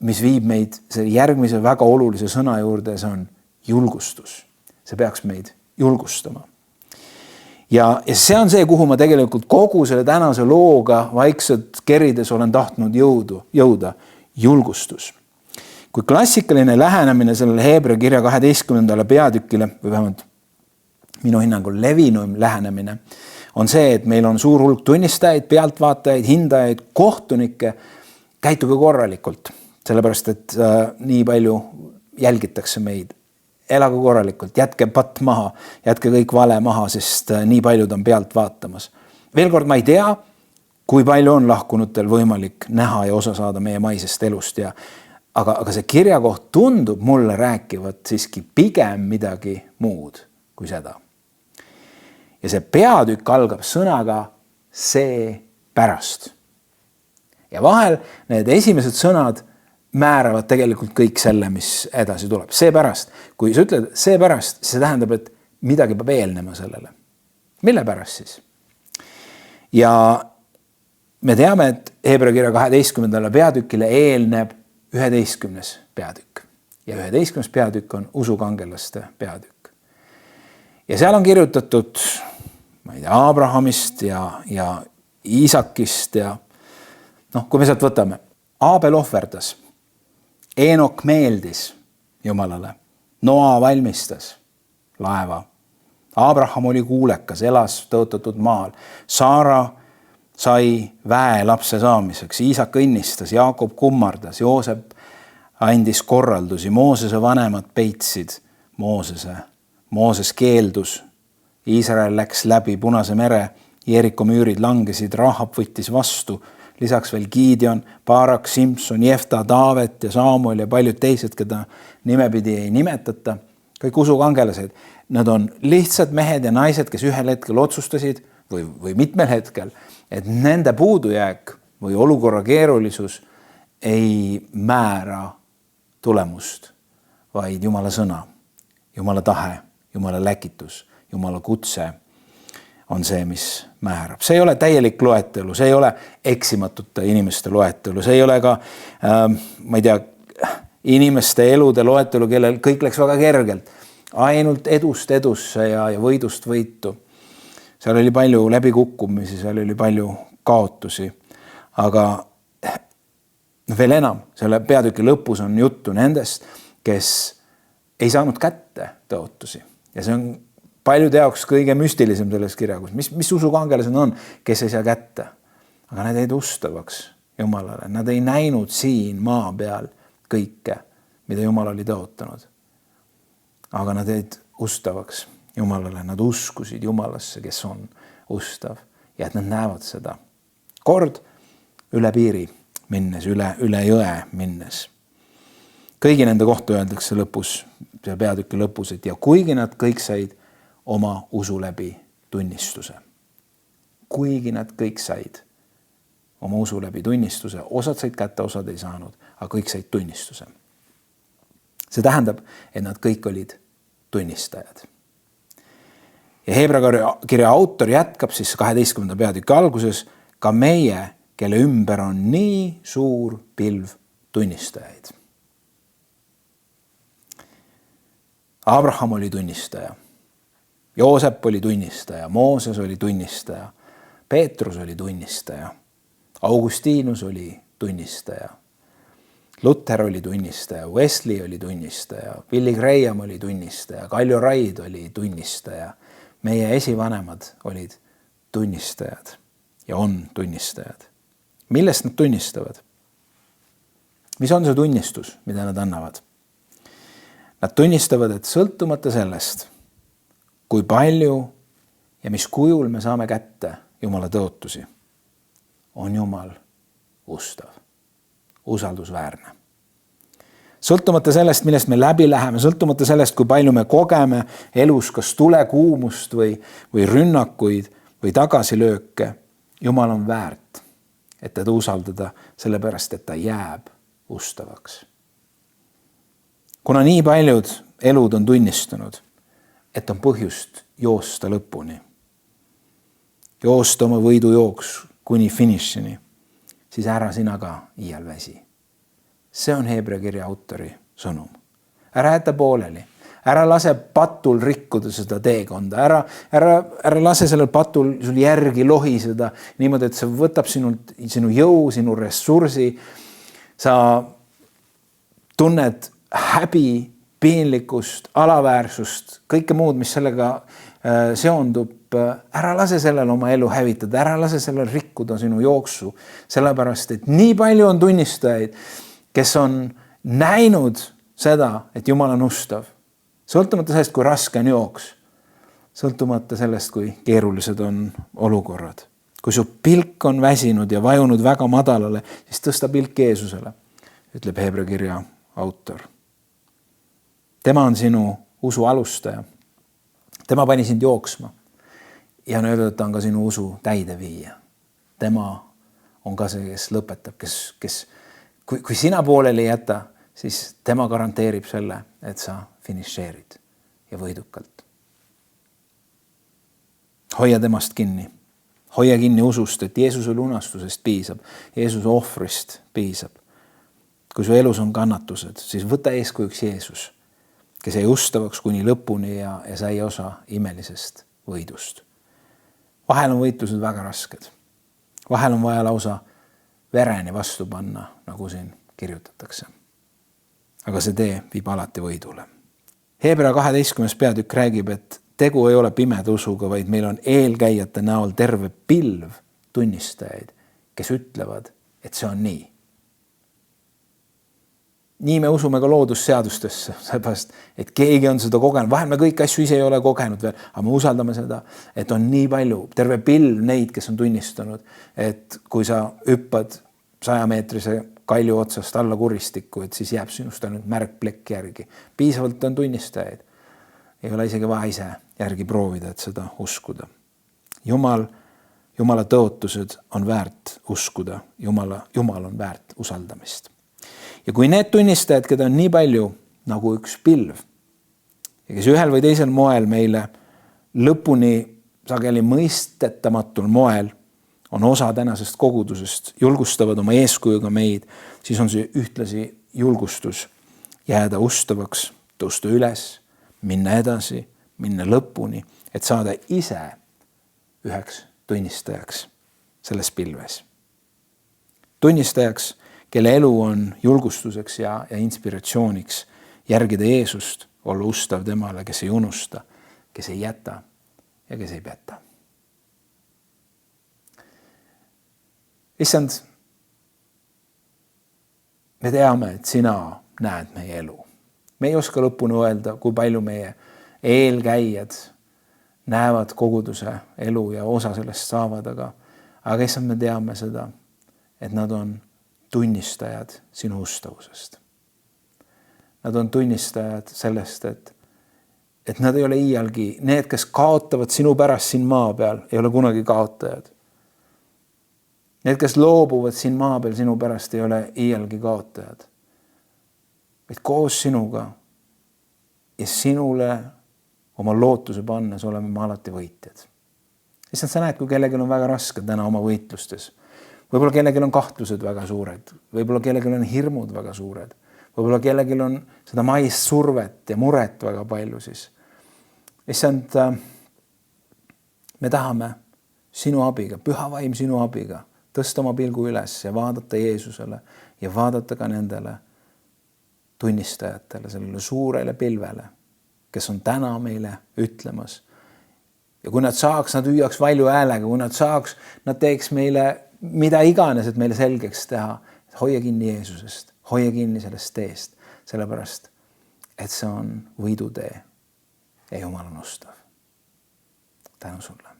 mis viib meid järgmise väga olulise sõna juurde, see on julgustus. See peaks meid julgustama. Ja see on see, kuhu ma tegelikult kogu selle tänase looga vaikselt kerides olen tahtnud jõuda. Julgustus. Kui klassikaline lähenemine sellele Heebrea kirja 12. peatükile, või vähemalt minu hinnangul levinum lähenemine, on see, et meil on suur hulk tunnistajaid, pealtvaatajaid, hindajaid, kohtunikke, käituge korralikult, sellepärast, et nii palju jälgitakse meid. Elagu korralikult, jätke patt maha, jätke kõik vale maha, sest nii paljud on pealt vaatamas. Veel kord ma ei tea, kui palju on lahkunutel võimalik näha ja osa saada meie maisest elust. Aga see kirjakoht tundub mulle rääkivat siiski pigem midagi muud kui seda. Ja see peatükk algab sõnaga see pärast. Ja vahel need esimesed sõnad määravad tegelikult kõik selle, mis edasi tuleb. See pärast. Kui sa ütled see pärast, see tähendab, et midagi peab eelnema sellele. Mille pärast siis? Ja me teame, et Heebrea kirja 12. peatükile eelneb 11. peatükk. Ja 11. peatükk on usukangelaste peatükk. Ja seal on kirjutatud ma ei tea, Abrahamist ja Iisakist ja kui me sealt võtame, Aabel ohverdas, Eenok meeldis Jumalale, Noa valmistas laeva, Abraham oli kuulekas, elas tõotatud maal, Saara sai väe lapse saamiseks, Iisak õnnistas, Jaakob kummardas, Joosep andis korraldusi, Moosese vanemad peitsid Mooses keeldus, Iisrael läks läbi Punase mere, Jeriko müürid langesid, Rahab võttis vastu, lisaks veel Gideon, Barak, Simson, Jefta, Taavet ja Saamuel ja paljud teised, keda nimepidi ei nimetata. Kõik usukangelased, nad on lihtsad mehed ja naised, kes ühel hetkel otsustasid või mitmel hetkel, et nende puudujääk või olukorra keerulisus ei määra tulemust, vaid Jumala sõna, Jumala tahe, Jumala läkitus, Jumala kutse on see, mis määrab. See ei ole täielik loetelu, see ei ole eksimatute inimeste loetelu, see ei ole ka, ma ei tea, inimeste elude loetelu, kellel kõik läks väga kergelt. Ainult edust edusse ja võidust võitu. Seal oli palju läbikukkumisi, seal oli palju kaotusi. Aga veel enam, selle peatüki lõpus on juttu nendest, kes ei saanud kätte tõotusi. Ja see on paljude jaoks kõige müstilisem selles kirjagus. Mis usukangelased on, kes ei saa kätte? Aga nad jäid ustavaks Jumalale. Nad ei näinud siin maa peal kõike, mida Jumal oli tõotanud. Aga nad jäid ustavaks Jumalale. Nad uskusid Jumalasse, kes on ustav. Ja et nad näevad seda. Kord üle piiri minnes, üle jõe minnes. Kõigi nende kohta öeldakse lõpus, peatüki lõpus, et ja kuigi nad kõik said oma usu läbi tunnistuse. Kuigi nad kõik said oma usu läbi tunnistuse, osad said kätte, osad ei saanud, aga kõik said tunnistuse. See tähendab, et nad kõik olid tunnistajad. Ja Heebrea kirja autor jätkab siis 12. peatüki alguses, ka meie, kelle ümber on nii suur pilv tunnistajaid. Abraham oli tunnistaja. Joosep oli tunnistaja, Mooses oli tunnistaja, Peetrus oli tunnistaja, Augustinus oli tunnistaja, Luther oli tunnistaja, Wesley oli tunnistaja, Billy Graham oli tunnistaja, Kaljo Raid oli tunnistaja, meie esivanemad olid tunnistajad ja on tunnistajad. Millest nad tunnistavad? Mis on see tunnistus, mida nad annavad? Nad tunnistavad, et sõltumata sellest, kui palju ja mis kujul me saame kätte Jumala tõotusi, on Jumal ustav, usaldusväärne. Sõltumata sellest, millest me läbi läheme, sõltumata sellest, kui palju me kogeme elus kas tulekuumust või rünnakuid või tagasilööke, Jumal on väärt, et teda usaldada, sellepärast, et ta jääb ustavaks. Kuna nii paljud elud on tunnistanud, et on põhjust joosta lõpuni, joosta oma võidujooks kuni finišini, siis ära sina ka iial väsi. See on Heebrea kirja autori sõnum. Ära jäta pooleli, ära lase patul rikkuda seda teekonda, ära lase sellel patul sul järgi lohiseda niimoodi, et see võtab sinu jõu, sinu ressursi, sa tunned häbi, piinlikkust, alaväärsust, kõike muud, mis sellega seondub, ära lase sellel oma elu hävitada, ära lase sellel rikkuda sinu jooksu, sellepärast, et nii palju on tunnistajaid, kes on näinud seda, et Jumal on ustav. Sõltumata sellest, kui raske on jooks, sõltumata sellest, kui keerulised on olukorrad. Kui su pilk on väsinud ja vajunud väga madalale, siis tõsta pilk Jeesusele, ütleb Heebrea kirja autor. Tema on sinu usu alustaja. Tema pani sind jooksma ja on öeldud, et ta on ka sinu usu täide viia. Tema on ka see, kes lõpetab, kes kui sina pooleli ei jäta, siis tema garanteerib selle, et sa finišeerid ja võidukalt. Hoia temast kinni. Hoia kinni usust, et Jeesuse lunastusest piisab, Jeesuse ohvrist piisab. Kui su elus on kannatused, siis võta eeskujuks Jeesus, kes jäi ustavaks kuni lõpuni ja sai osa imelisest võidust. Vahel on võitlused väga rasked. Vahel on vaja lausa vereni vastu panna, nagu siin kirjutatakse. Aga see tee viib alati võidule. Hebra 12. peatükk räägib, et tegu ei ole pimeda usuga, vaid meil on eelkäijate näol terve pilv tunnistajaid, kes ütlevad, et see on nii. Nii me usume ka loodusseadustesse, seepärast, et keegi on seda kogenud. Vahel me kõik asju ise ei ole kogenud veel, aga me usaldame seda, et on nii palju, terve pilv neid, kes on tunnistanud, et kui sa hüppad 100-meetrise kalju otsast alla kuristikku, et siis jääb sinust ainult märkplekk järgi. Piisavalt on tunnistajaid. Ei ole isegi vaja ise järgi proovida, et seda uskuda. Jumala tõotused on väärt uskuda. Jumal on väärt usaldamist. Ja kui need tunnistajad, keda on nii palju nagu üks pilv, ja kes ühel või teisel moel meile lõpuni sageli mõistetamatul moel on osa tänasest kogudusest, julgustavad oma eeskujuga meid, siis on see ühtlasi julgustus jääda ustavaks, tõusta üles, minna edasi, minna lõpuni, et saada ise üheks tunnistajaks selles pilves. Tunnistajaks, kelle elu on julgustuseks ja inspiratsiooniks järgida Jeesust, olla ustav temale, kes ei unusta, kes ei jäta ja kes ei peta. Issand, me teame, et sina näed meie elu. Me ei oska lõpuni öelda, kui palju meie eelkäijad näevad koguduse elu ja osa sellest saavad, aga issand, me teame seda, et nad on tunnistajad sinu ustavusest. Nad on tunnistajad sellest, et nad ei ole iialgi, need, kes kaotavad sinu pärast siin maa peal, ei ole kunagi kaotajad. Need, kes loobuvad siin maa peal sinu pärast, ei ole iialgi kaotajad. Vaid koos sinuga ja sinule oma lootuse pannes oleme me alati võitjad. Issand, sa näed, kui kellelgi on väga raske täna oma võitlustes. Võib-olla kellelgi on kahtlused väga suured, võib-olla kellelgi on hirmud väga suured, võib-olla kellelgi on seda maist survet ja muret väga palju siis. Issand, me tahame sinu abiga, püha vaim sinu abiga, tõsta oma pilgu üles ja vaadata Jeesusele ja vaadata ka nendele tunnistajatele, sellele suurele pilvele, kes on täna meile ütlemas. Ja kui nad saaks, nad hüüaks valju häälega, kui nad saaks, nad teeks meile mida iganes, et meile selgeks teha, et hoia kinni Jeesusest, hoia kinni sellest teest, sellepärast, et see on võidutee ja Jumal on ustav. Tänu sulle.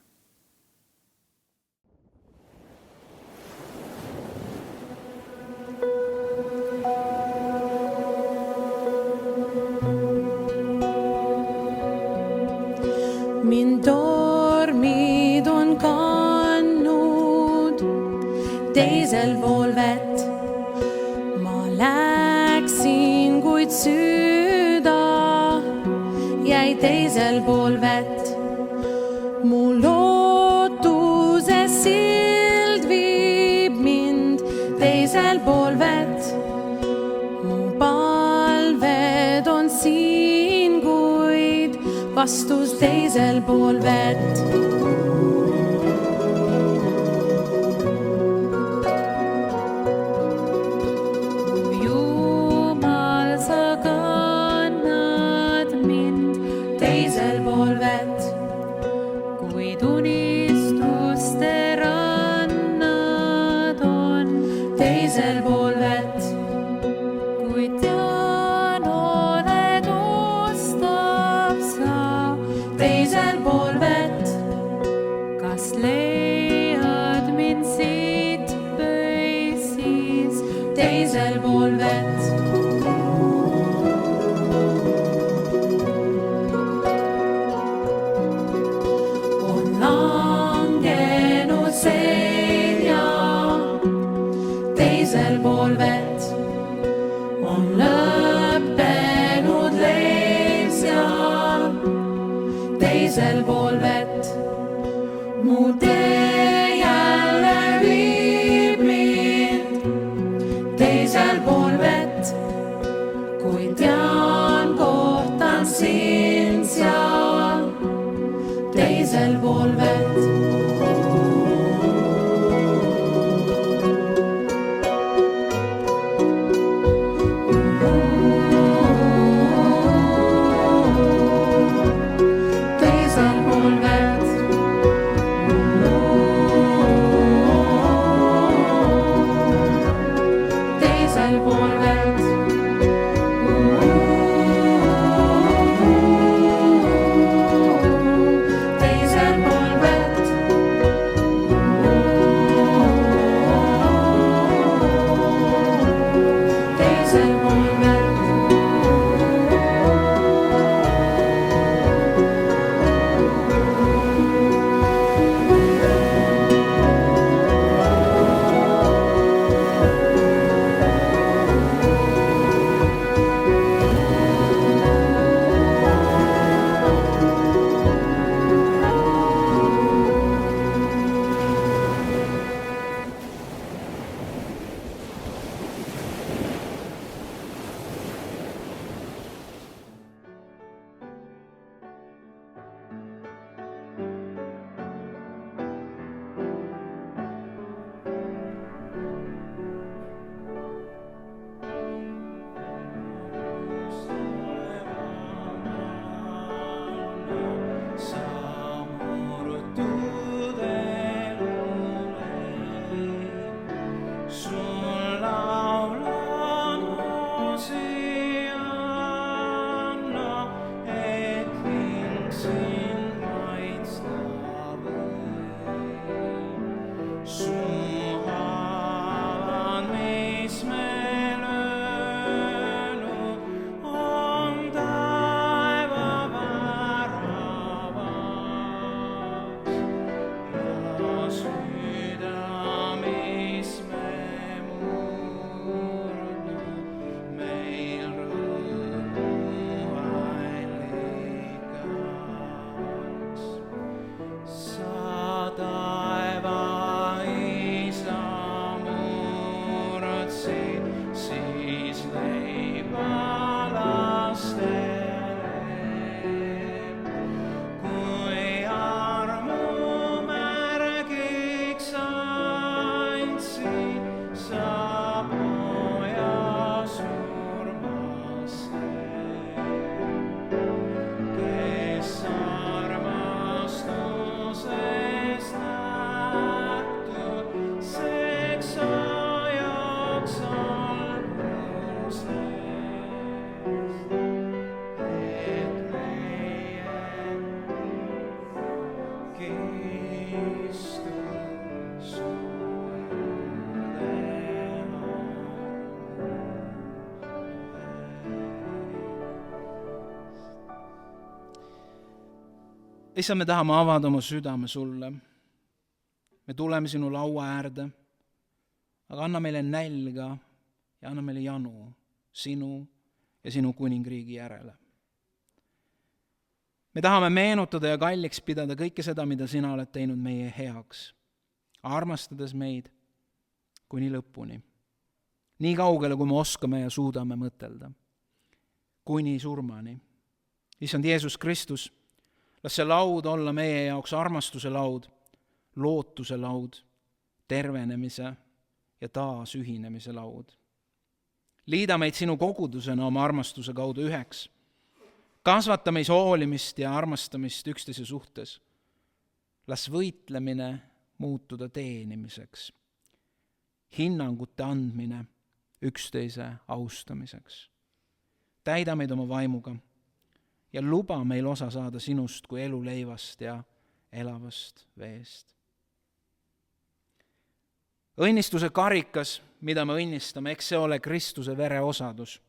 Min tormid on kandnud teisel pool vett. Ma läksin, kuid süda jäi teisel pool vett. Mu lootuse sild viib mind teisel pool vett. Mu palved on siin, kuid vastus teisel pool vett. Jumal, sa kannad mind teisel pool vett, kuid unistuste rannad on teisel pool vett. Kuid tean, oled ustav sa teisel pool vett.
issand, me tahame avada oma südame sulle. Me tuleme sinu laua äärde, aga anna meile nälga ja anna meile janu sinu ja sinu kuningriigi järele. Me tahame meenutada ja kalliks pidada kõike seda, mida sina oled teinud meie heaks, armastades meid kuni lõpuni. Nii kaugele, kui me oskame ja suudame mõtelda. Kuni surmani. Issand Jeesus Kristus, las see laud olla meie jaoks armastuse laud, lootuse laud, tervenemise ja taasühinemise laud. Liida meid sinu kogudusena oma armastuse kaudu üheks. Kasvata meis hoolimist ja armastamist üksteise suhtes. Las võitlemine muutuda teenimiseks. Hinnangute andmine üksteise austamiseks. Täida meid oma vaimuga ja luba meil osa saada sinust kui eluleivast ja elavast veest. Õnnistuse karikas, mida me õnnistame, eks see ole Kristuse vere osadus.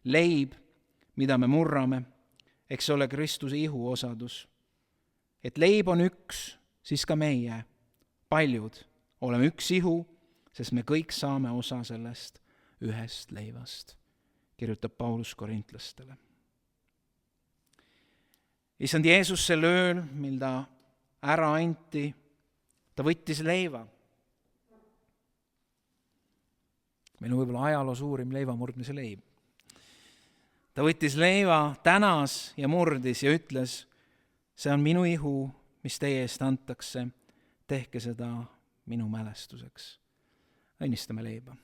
Leib, mida me murrame, eks see ole Kristuse ihu osadus. Et leib on üks, siis ka meie, paljud, oleme üks ihu, sest me kõik saame osa sellest ühest leivast, kirjutab Paulus korintlastele. Issand Jeesus sel ööl, mil ta ära anti, ta võttis leiva. Meil on võib-olla ajaloo suurim leivamurdmise leib. Ta võttis leiva, tänas ja murdis ja ütles, see on minu ihu, mis teie eest antakse, tehke seda minu mälestuseks. Õnnistame leiba.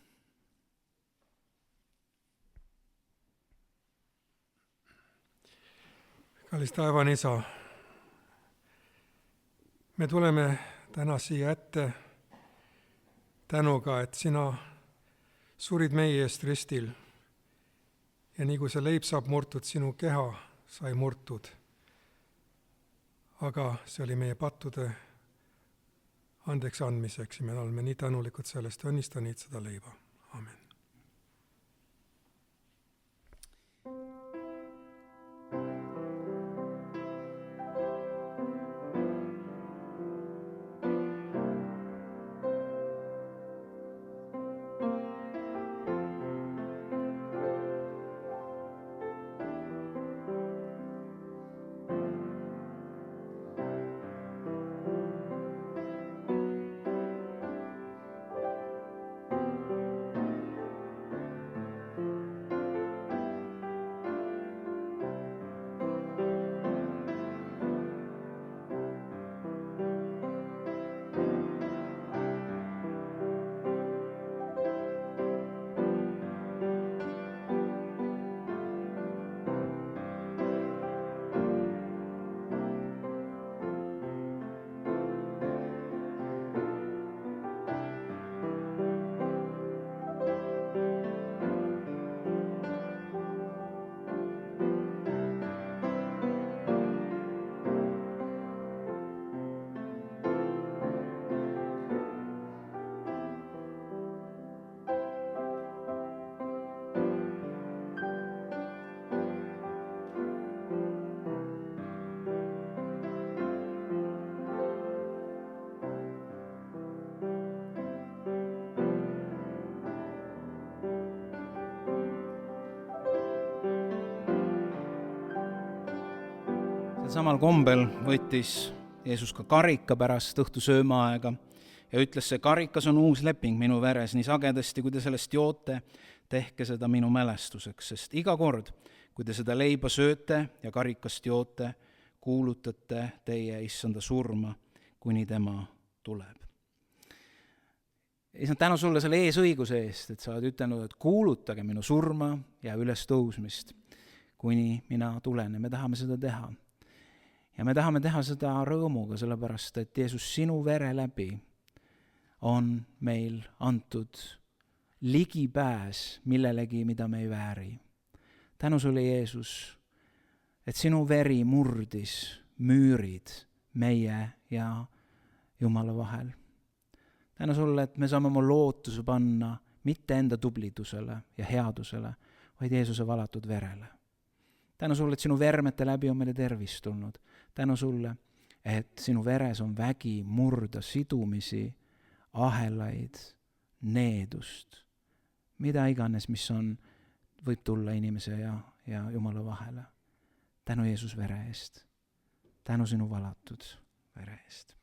Kallis taevane Isa, me tuleme täna siia ette tänuga, et sina surid meie eest ristil ja nii kui see leib saab murtud, sinu keha sai murtud. Aga see oli meie pattude andeks andmiseks ja me oleme nii tänulikud sellest ja õnnista neid seda leiba. Amen.
Samal kombel võttis Jeesus ka karika pärast õhtu söömaaega ja ütles, see karikas on uus leping minu veres, nii sagedasti, kui te sellest joote, tehke seda minu mälestuseks, sest iga kord, kui te seda leiba sööte ja karikast joote, kuulutate teie issanda surma, kuni tema tuleb. Issand, tänu sulle selle eesõiguse eest, et sa oled ütelnud, et kuulutage minu surma ja üles tõusmist, kuni mina tulen ja me tahame seda teha. Ja me tahame teha seda rõõmuga, sellepärast, et Jeesus sinu vere läbi on meil antud ligipääs millelegi, mida me ei vääri. Tänu sulle, Jeesus, et sinu veri murdis müürid meie ja Jumala vahel. Tänu sulle, et me saame oma lootuse panna mitte enda tublidusele ja headusele, vaid Jeesuse valatud verele. Tänu sulle, et sinu vermete läbi on meile tervis tulnud. Tänu sulle, et sinu veres on vägi murda sidumisi, ahelaid, needust, mida iganes, mis võib tulla inimese ja Jumala vahele. Tänu Jeesus vere eest. Tänu sinu valatud vere eest.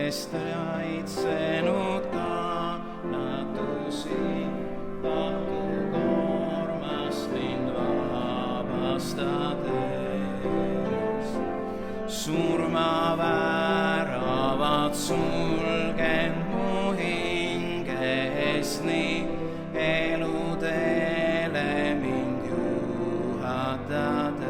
eest aitsenud kannatusi, paku koormast mind vabastades. Surmaväravad sulgen mu hinges, nii eluteele mind juhatades.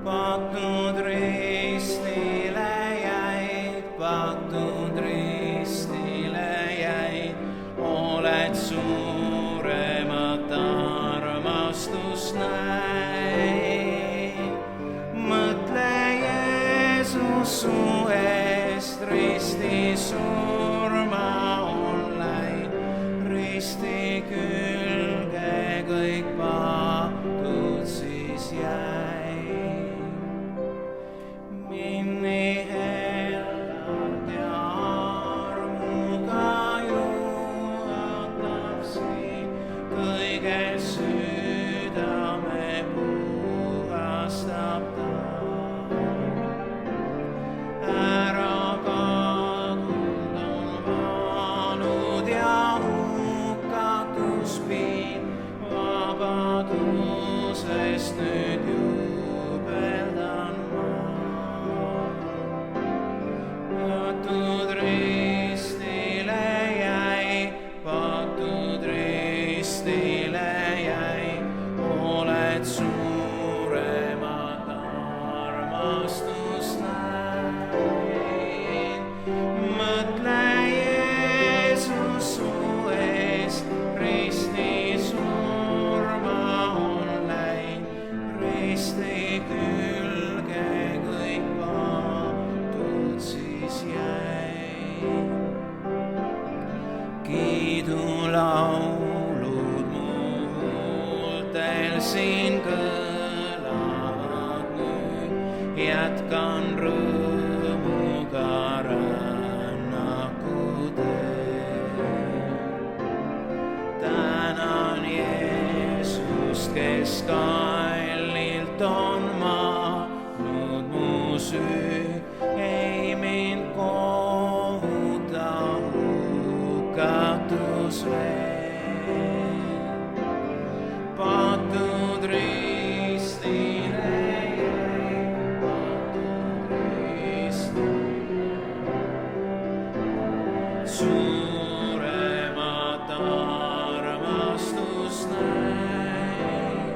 Patud ristile jäid, patud ristile jäid, oled suuremat armastust näinud. Mõtle Jeesus su eest risti surma on läinud, risti külge kõik patud siis jäid. Minni hellalt ja armuga juhatab siin, kõige südame puhastab ta. Ära kadunud on vaanud ja hukatus piin, vabadusest nüüd juubeldan ma. Patud ristile jäi, patud ristile jäi, oled suuremat armastust näinud. Mõtle Jeesus su eest risti surma on läinud, risti külge kõik patud siis jäid. Kiidulaulud mu huultel siin kõlavad kallilt on maanud mu süü, ei mind kohuta hukatus veel. Patud ristile jäi, patud ristile. Suuremat armastust näin.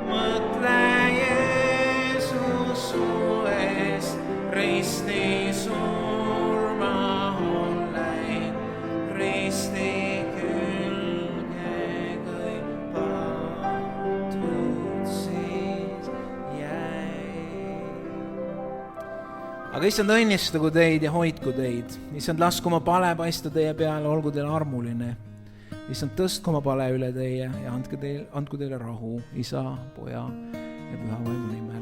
Mõtle Jeesus su eest, risti surma on läinud, risti külge kõik patud siis jäi. Aga issand, õnnistagu teid ja hoidku teid. Issand, lasku oma pale paista teie peale, olgu teil armuline. Issand, tõstku oma pale üle teie ja andku teile rahu Isa, Poja ja Püha Vaimu nimel.